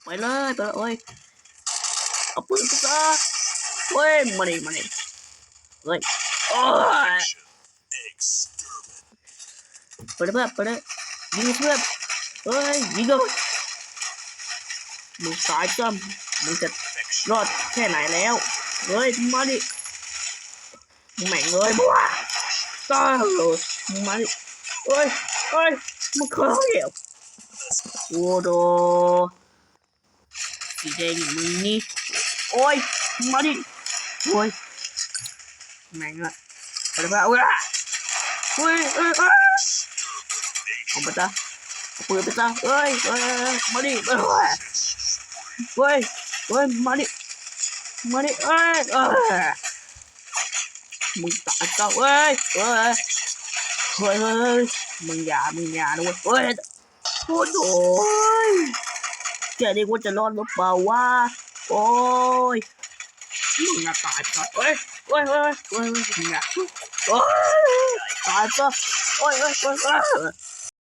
ไปเลยไปเลยโอ้ยเอาปืนไปซะเฮ้ยมาดิเฮ้ยโอ้ยไปเลยเพื่อนไปเลยยิงเพื่อนเฮ้ยยิงเลยมึงสายจ้ำมึงจะรอดแค่ไหนแล้วเฮ้ยมาดิแม่งเลยบ้าตายเลยมาดิเฮ้ยมันเคยเหรอโอ้โดสีแดงอย่างมึงนี่โอ้ยมาดิโอ้ยแม่งอะไปเลยเพื่อนเฮ้ยเอาไปจ้ะปืนไปจ้ะเฮ้ยมาดิเฮ้ยมาดิมึงตายเจ้าเฮ้ยมึงอย่าด้วยเฮ้ยโอ้ยแกนี่ว่าจะรอดหรือเปล่าวะโอ้ยมึงน่าตายซะเฮ้ยมึงน่ะโอ้ยตายซะโอ้ย